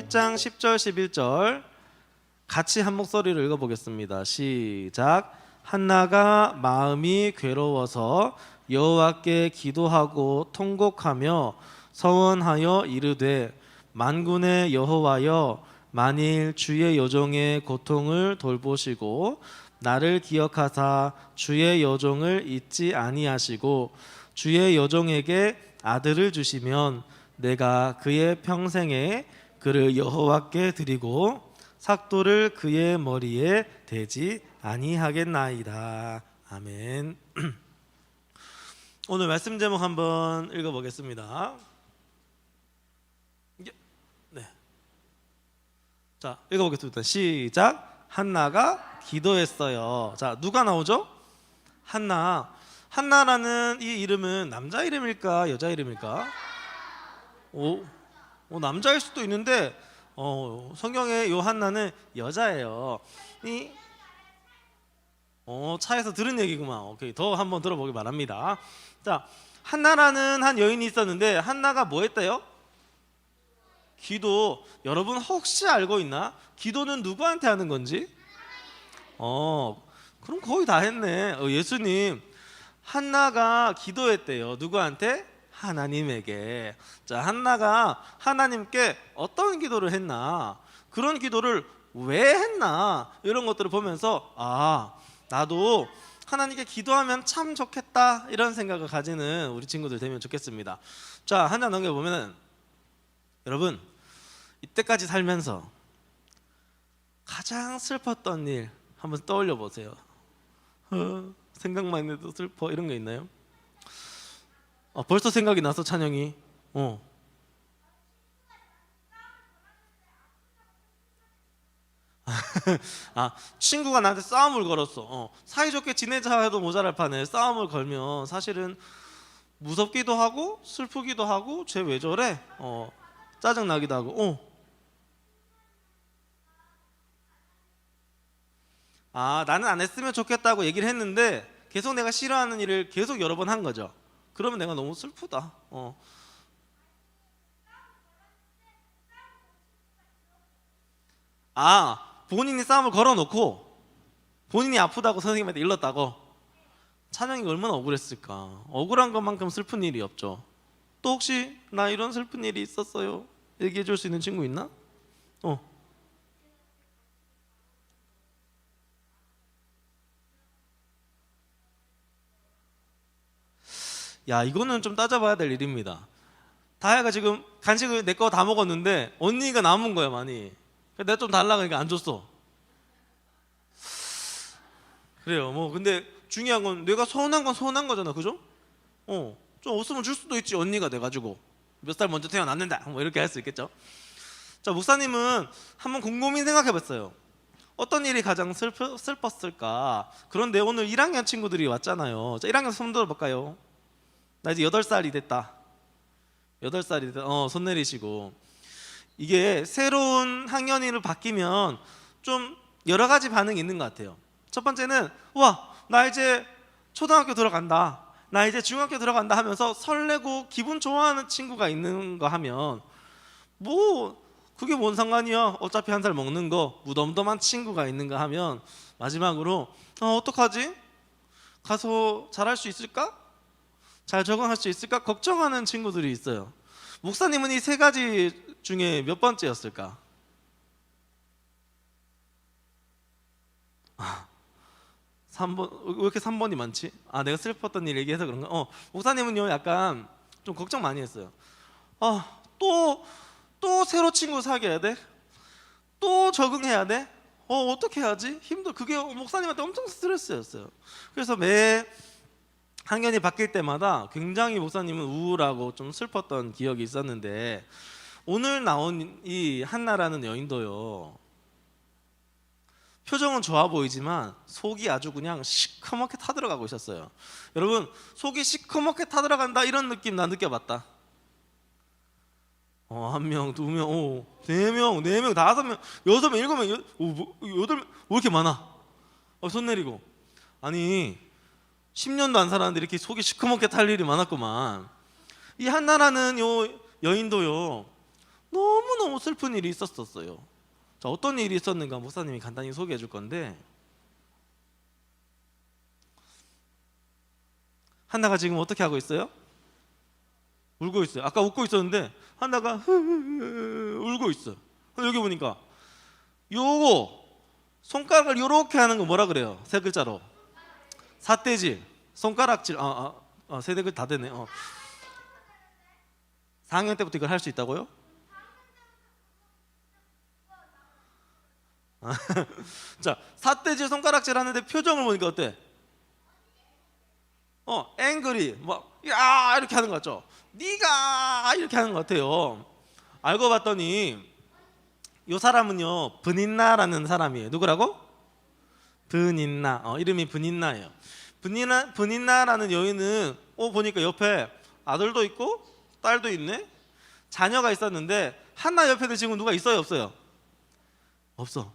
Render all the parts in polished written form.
6장 10절 11절 같이 한 목소리로 읽어보겠습니다. 시작. 한나가 마음이 괴로워서 여호와께 기도하고 통곡하며 서원하여 이르되 만군의 여호와여, 만일 주의 여종의 고통을 돌보시고 나를 기억하사 주의 여종을 잊지 아니하시고 주의 여종에게 아들을 주시면 내가 그의 평생에 그를 여호와께 드리고 삭도를 그의 머리에 대지 아니하겠나이다. 아멘. 오늘 말씀 제목 한번 읽어보겠습니다. 네. 자, 읽어보겠습니다. 시작. 한나가 기도했어요. 자, 누가 나오죠? 한나. 한나라는 이 이름은 남자 이름일까 여자 이름일까? 남자일 수도 있는데 성경에 요 한나는 여자예요. 차에서 들은 얘기구만. 오케이, 더 한번 들어보기 바랍니다. 자, 한나라는 한 여인이 있었는데 한나가 뭐 했대요? 기도. 여러분 혹시 알고 있나? 기도는 누구한테 하는 건지? 그럼 거의 다 했네. 예수님, 한나가 기도했대요. 누구한테? 하나님에게. 자, 한나가 하나님께 어떤 기도를 했나, 그런 기도를 왜 했나, 이런 것들을 보면서 나도 하나님께 기도하면 참 좋겠다, 이런 생각을 가지는 우리 친구들 되면 좋겠습니다. 자, 한나 넘겨보면 여러분, 이때까지 살면서 가장 슬펐던 일 한번 떠올려 보세요. 생각만 해도 슬퍼, 이런 거 있나요? 벌써 생각이 나서 찬영이 친구가 나한테 싸움을 걸었어. 사이좋게 지내자 해도 모자랄 판에 싸움을 걸면 사실은 무섭기도 하고 슬프기도 하고 쟤 왜 저래? 짜증나기도 하고 나는 안 했으면 좋겠다고 얘기를 했는데 계속 내가 싫어하는 일을 계속 여러 번 한 거죠. 그러면 내가 너무 슬프다. 본인이 싸움을 걸어놓고 본인이 아프다고 선생님한테 일렀다고. 찬영이가 얼마나 억울했을까. 억울한 것만큼 슬픈 일이 없죠. 또 혹시 나 이런 슬픈 일이 있었어요, 얘기해 줄 수 있는 친구 있나? 이거는 좀 따져봐야 될 일입니다. 다혜가 지금 간식을 내 거 다 먹었는데 언니가 남은 거야, 많이. 내가 좀 달라 그러니까 안 줬어. 그래요. 근데 중요한 건 내가 서운한 건 서운한 거잖아, 그죠? 좀 없으면 줄 수도 있지. 언니가 돼가지고 몇 살 먼저 태어났는데 이렇게 할 수 있겠죠. 자, 목사님은 한번 곰곰이 생각해봤어요. 어떤 일이 가장 슬펐을까? 그런데 오늘 1학년 친구들이 왔잖아요. 자, 1학년 손 들어볼까요? 나 이제 8살이 됐다. 8살이 됐다. 손 내리시고. 이게 새로운 학년으로 바뀌면 좀 여러 가지 반응이 있는 것 같아요. 첫 번째는 나 이제 초등학교 들어간다, 나 이제 중학교 들어간다 하면서 설레고 기분 좋아하는 친구가 있는 거 하면 그게 뭔 상관이야, 어차피 한 살 먹는 거. 무덤덤한 친구가 있는가 하면 마지막으로 어떡하지? 가서 잘할 수 있을까? 잘 적응할 수 있을까? 걱정하는 친구들이 있어요. 목사님은 이 세 가지 중에 몇 번째였을까? 3번. 왜 이렇게 3번이 많지? 내가 슬펐던 일 얘기해서 그런가? 목사님은요, 약간 좀 걱정 많이 했어요. 또 새로 친구 사귀어야 돼? 또 적응해야 돼? 어떻게 해야지? 그게 목사님한테 엄청 스트레스였어요. 그래서 매 학년이 바뀔 때마다 굉장히 목사님은 우울하고 좀 슬펐던 기억이 있었는데, 오늘 나온 이 한나라는 여인도요, 표정은 좋아 보이지만 속이 아주 그냥 시커멓게 타들어가고 있었어요. 여러분, 속이 시커멓게 타들어간다, 이런 느낌 나 느껴봤다. 1명, 2명, 3명, 4명, 5명, 6명, 7명, 8명, 왜 이렇게 많아? 손 내리고. 아니 10년도 안 살았는데 이렇게 속이 시커멓게 탈 일이 많았구만. 이 한나라는 요 여인도요, 너무너무 슬픈 일이 있었어요. 자, 어떤 일이 있었는가 목사님이 간단히 소개해 줄 건데, 한나가 지금 어떻게 하고 있어요? 울고 있어요. 아까 웃고 있었는데 한나가 울고 있어. 여기 보니까 요거 손가락을 요렇게 하는 거 뭐라 그래요? 세 글자로 삿대질, 손가락질. 세 글자 다 되네. 4학년 때부터 이걸 할 수 있다고요? 자, 삿대질, 손가락질 하는데 표정을 보니까 어때? 앵그리, 야 이렇게 하는 거 같죠? 네가 이렇게 하는 것 같아요. 알고 봤더니 이 사람은요 브닌나라는 사람이에요. 누구라고? 브닌나. 이름이 브닌나예요. 브닌나라는 여인은 보니까 옆에 아들도 있고 딸도 있네. 자녀가 있었는데 한나 옆에도 지금 누가 있어요, 없어요? 없어.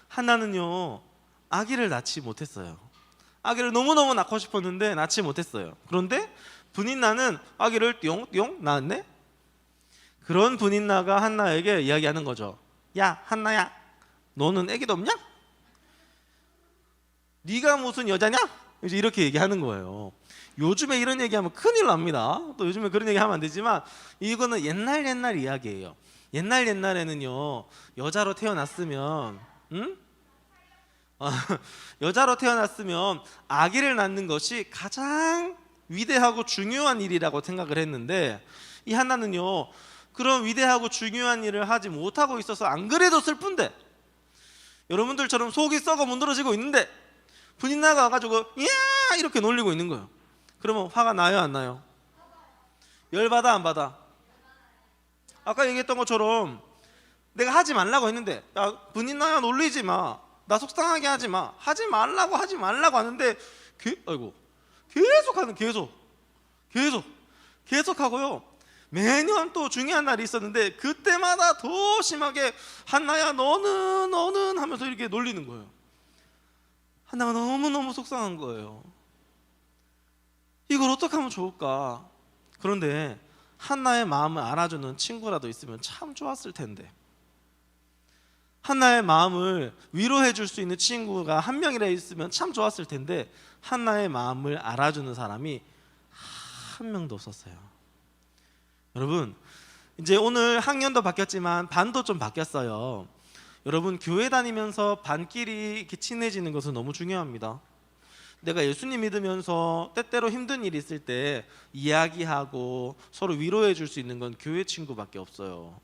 한나는요 아기를 낳지 못했어요. 아기를 너무너무 낳고 싶었는데 낳지 못했어요. 그런데 브닌나는 아기를 띠용띠용 낳았네. 그런 브닌나가 한나에게 이야기하는 거죠. 야 한나야, 너는 아기도 없냐? 네가 무슨 여자냐? 이제 이렇게 얘기하는 거예요. 요즘에 이런 얘기하면 큰일 납니다. 또 요즘에 그런 얘기하면 안 되지만 이거는 옛날 이야기예요. 옛날에는요 여자로 태어났으면 여자로 태어났으면 아기를 낳는 것이 가장 위대하고 중요한 일이라고 생각을 했는데, 이 한나는요 그런 위대하고 중요한 일을 하지 못하고 있어서 안 그래도 슬픈데, 여러분들처럼 속이 썩어 문드러지고 있는데 분인나가 와가지고 야 이렇게 놀리고 있는 거예요. 그러면 화가 나요, 안 나요? 열받아, 안 받아? 아까 얘기했던 것처럼 내가 하지 말라고 했는데, 야 분인나야 놀리지 마, 나 속상하게 하지 마, 하지 말라고 하는데 계속 하는, 계속 하고요. 매년 또 중요한 날이 있었는데 그때마다 더 심하게 한나야 너는 하면서 이렇게 놀리는 거예요. 한나가 너무너무 속상한 거예요. 이걸 어떻게 하면 좋을까? 그런데 한나의 마음을 알아주는 친구라도 있으면 참 좋았을 텐데, 한나의 마음을 위로해 줄 수 있는 친구가 한 명이라 있으면 참 좋았을 텐데, 한나의 마음을 알아주는 사람이 한 명도 없었어요. 여러분, 이제 오늘 학년도 바뀌었지만 반도 좀 바뀌었어요. 여러분, 교회 다니면서 반끼리 이렇게 친해지는 것은 너무 중요합니다. 내가 예수님 믿으면서 때때로 힘든 일이 있을 때 이야기하고 서로 위로해 줄 수 있는 건 교회 친구밖에 없어요.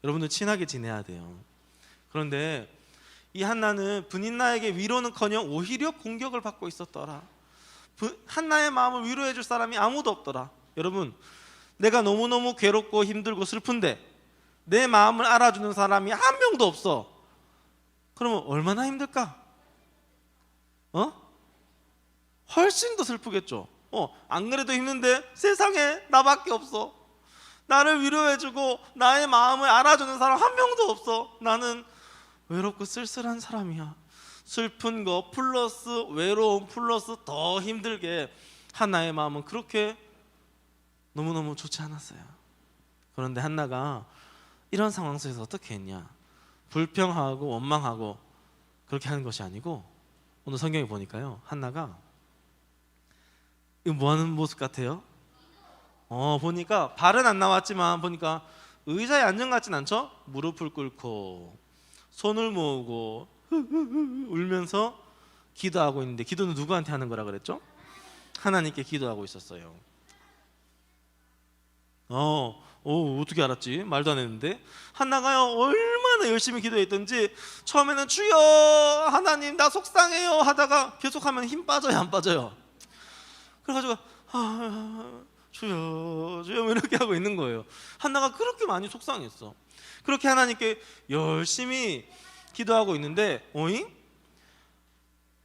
여러분들 친하게 지내야 돼요. 그런데 이 한나는 브닌나에게 위로는커녕 오히려 공격을 받고 있었더라. 한나의 마음을 위로해 줄 사람이 아무도 없더라. 여러분, 내가 너무너무 괴롭고 힘들고 슬픈데 내 마음을 알아주는 사람이 한 명도 없어. 그러면 얼마나 힘들까? 훨씬 더 슬프겠죠. 안 그래도 힘든데 세상에 나밖에 없어. 나를 위로해주고 나의 마음을 알아주는 사람 한 명도 없어. 나는 외롭고 쓸쓸한 사람이야. 슬픈 거 플러스 외로움 플러스 더 힘들게 한나의 마음은 그렇게 너무너무 좋지 않았어요. 그런데 한나가 이런 상황 속에서 어떻게 했냐? 불평하고 원망하고 그렇게 하는 것이 아니고, 오늘 성경에 보니까요 한나가 이거 뭐 하는 모습 같아요? 보니까 발은 안 나왔지만 보니까 의자에 앉은 것 같진 않죠? 무릎을 꿇고 손을 모으고 울면서 기도하고 있는데, 기도는 누구한테 하는 거라 그랬죠? 하나님께 기도하고 있었어요. 어떻게 알았지? 말도 안 했는데. 한나가요 얼마나 열심히 기도했던지 처음에는 주여 하나님 나 속상해요 하다가 계속하면 힘 빠져요, 안 빠져요? 그래가지고 주여 이렇게 하고 있는 거예요. 한나가 그렇게 많이 속상했어. 그렇게 하나님께 열심히 기도하고 있는데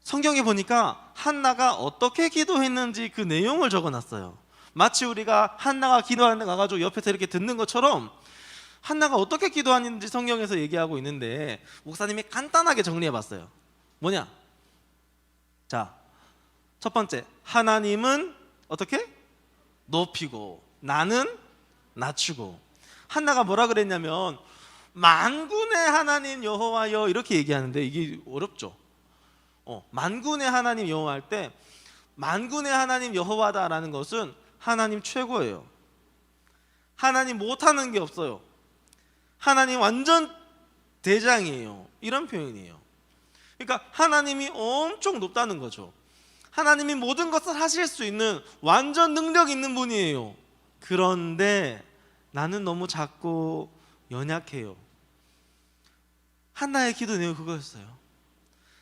성경에 보니까 한나가 어떻게 기도했는지 그 내용을 적어놨어요. 마치 우리가 한나가 기도하는 데 가가지고 옆에서 이렇게 듣는 것처럼 한나가 어떻게 기도하는지 성경에서 얘기하고 있는데, 목사님이 간단하게 정리해봤어요. 뭐냐? 자, 첫 번째, 하나님은 어떻게? 높이고 나는 낮추고. 한나가 뭐라 그랬냐면 만군의 하나님 여호와여 이렇게 얘기하는데 이게 어렵죠. 만군의 하나님 여호와 할 때 만군의 하나님 여호와다라는 것은 하나님 최고예요. 하나님 못하는 게 없어요. 하나님 완전 대장이에요. 이런 표현이에요. 그러니까 하나님이 엄청 높다는 거죠. 하나님이 모든 것을 하실 수 있는 완전 능력 있는 분이에요. 그런데 나는 너무 작고 연약해요. 한나의 기도 내용 그거였어요.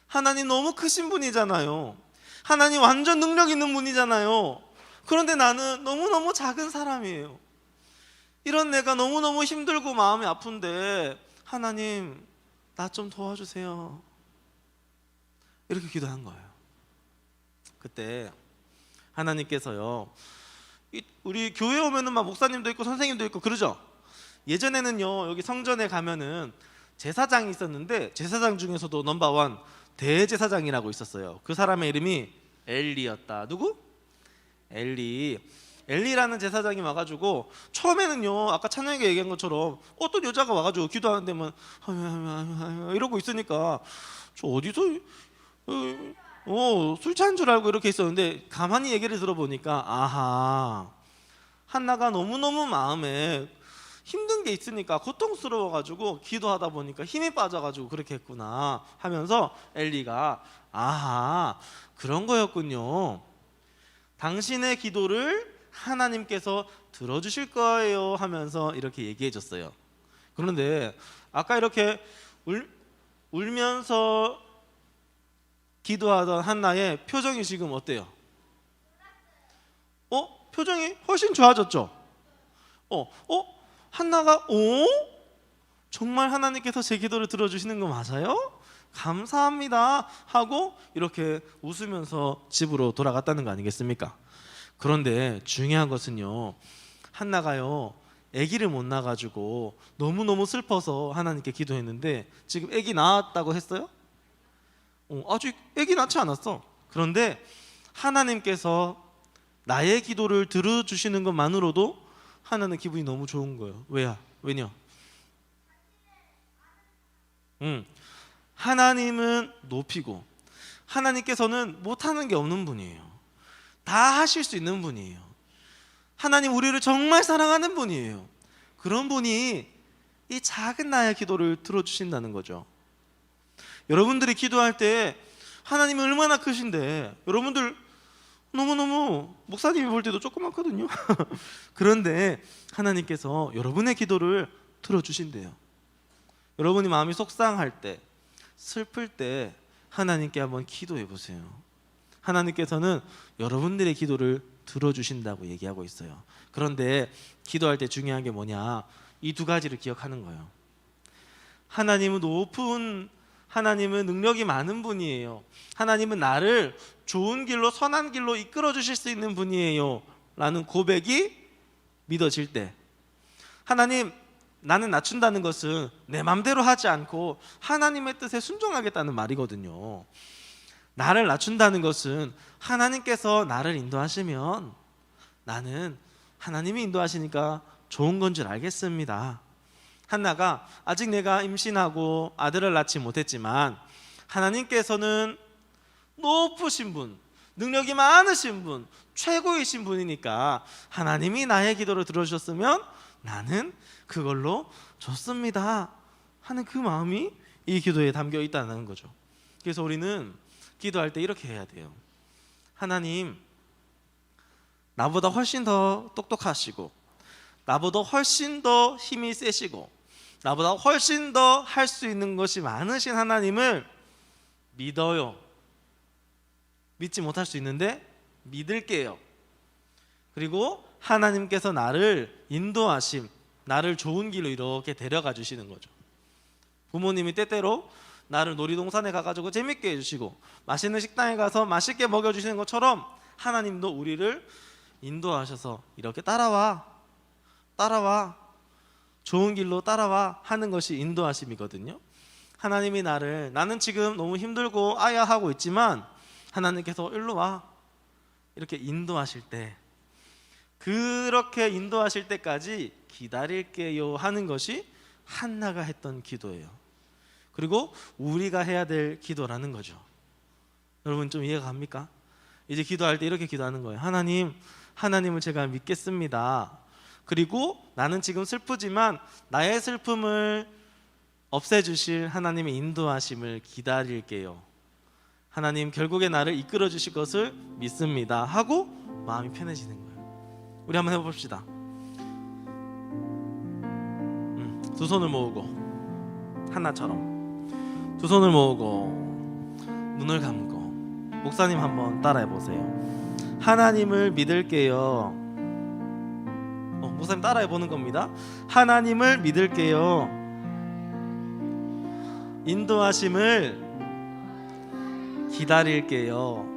하나님 너무 크신 분이잖아요. 하나님 완전 능력 있는 분이잖아요. 그런데 나는 너무너무 작은 사람이에요. 이런 내가 너무너무 힘들고 마음이 아픈데 하나님 나 좀 도와주세요. 이렇게 기도한 거예요. 그때 하나님께서요, 우리 교회 오면은 막 목사님도 있고 선생님도 있고 그러죠. 예전에는요 여기 성전에 가면은 제사장이 있었는데 제사장 중에서도 넘버원 대제사장이라고 있었어요. 그 사람의 이름이 엘리였다. 누구? 엘리라는 제사장이 와가지고 처음에는요 아까 찬영이가 얘기한 것처럼 어떤 여자가 와가지고 기도하는 데만 이러고 있으니까 저 어디서 술 취한 줄 알고 이렇게 있었는데 가만히 얘기를 들어보니까 아하, 한나가 너무너무 마음에 힘든 게 있으니까 고통스러워가지고 기도하다 보니까 힘이 빠져가지고 그렇게 했구나 하면서 엘리가 아하, 그런 거였군요. 당신의 기도를 하나님께서 들어주실 거예요 하면서 이렇게 얘기해 줬어요. 그런데 아까 이렇게 울면서 기도하던 한나의 표정이 지금 어때요? 표정이 훨씬 좋아졌죠? 한나가 정말 하나님께서 제 기도를 들어주시는 거 맞아요? 감사합니다 하고 이렇게 웃으면서 집으로 돌아갔다는 거 아니겠습니까? 그런데 중요한 것은요, 한나가요 아기를 못 낳아가지고 너무너무 슬퍼서 하나님께 기도했는데 지금 아기 낳았다고 했어요? 아직 아기 낳지 않았어. 그런데 하나님께서 나의 기도를 들어주시는 것만으로도 하나는 기분이 너무 좋은 거예요. 왜냐? 하나님은 높이고 하나님께서는 못하는 게 없는 분이에요. 다 하실 수 있는 분이에요. 하나님 우리를 정말 사랑하는 분이에요. 그런 분이 이 작은 나의 기도를 들어주신다는 거죠. 여러분들이 기도할 때 하나님이 얼마나 크신데 여러분들 너무너무 목사님이 볼 때도 조그맣거든요. 그런데 하나님께서 여러분의 기도를 들어주신대요. 여러분이 마음이 속상할 때, 슬플 때 하나님께 한번 기도해 보세요. 하나님께서는 여러분들의 기도를 들어주신다고 얘기하고 있어요. 그런데 기도할 때 중요한 게 뭐냐, 이 두 가지를 기억하는 거예요. 하나님은 능력이 많은 분이에요. 하나님은 나를 좋은 길로, 선한 길로 이끌어 주실 수 있는 분이에요 라는 고백이 믿어질 때, 하나님 나는 낮춘다는 것은 내 맘대로 하지 않고 하나님의 뜻에 순종하겠다는 말이거든요. 나를 낮춘다는 것은 하나님께서 나를 인도하시면 나는 하나님이 인도하시니까 좋은 건 줄 알겠습니다. 한나가 아직 내가 임신하고 아들을 낳지 못했지만 하나님께서는 높으신 분, 능력이 많으신 분, 최고이신 분이니까 하나님이 나의 기도를 들어주셨으면 나는 그걸로 좋습니다 하는 그 마음이 이 기도에 담겨 있다는 거죠. 그래서 우리는 기도할 때 이렇게 해야 돼요. 하나님, 나보다 훨씬 더 똑똑하시고 나보다 훨씬 더 힘이 세시고 나보다 훨씬 더 할 수 있는 것이 많으신 하나님을 믿어요. 믿지 못할 수 있는데 믿을게요. 그리고 하나님께서 나를 인도하심, 나를 좋은 길로 이렇게 데려가 주시는 거죠. 부모님이 때때로 나를 놀이동산에 가가지고 재밌게 해주시고 맛있는 식당에 가서 맛있게 먹여주시는 것처럼 하나님도 우리를 인도하셔서 이렇게 따라와 좋은 길로 따라와 하는 것이 인도하심이거든요. 하나님이 나는 지금 너무 힘들고 아야하고 있지만 하나님께서 일로 와 이렇게 인도하실 때, 그렇게 인도하실 때까지 기다릴게요 하는 것이 한나가 했던 기도예요. 그리고 우리가 해야 될 기도라는 거죠. 여러분 좀 이해가 갑니까? 이제 기도할 때 이렇게 기도하는 거예요. 하나님을 제가 믿겠습니다. 그리고 나는 지금 슬프지만 나의 슬픔을 없애주실 하나님의 인도하심을 기다릴게요. 하나님 결국에 나를 이끌어 주실 것을 믿습니다 하고 마음이 편해지는 거예요. 우리 한번 해봅시다. 두 손을 모으고 한나처럼 두 손을 모으고 눈을 감고 목사님 한번 따라해 보세요. 하나님을 믿을게요. 목사님 따라해 보는 겁니다. 하나님을 믿을게요. 인도하심을 기다릴게요.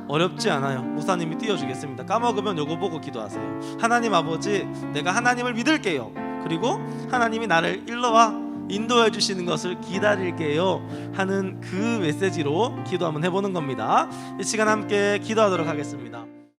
어렵지 않아요. 목사님이 띄워주겠습니다. 까먹으면 요거 보고 기도하세요. 하나님 아버지, 내가 하나님을 믿을게요. 그리고 하나님이 나를 일러와 인도해 주시는 것을 기다릴게요 하는 그 메시지로 기도 한번 해보는 겁니다. 이 시간 함께 기도하도록 하겠습니다.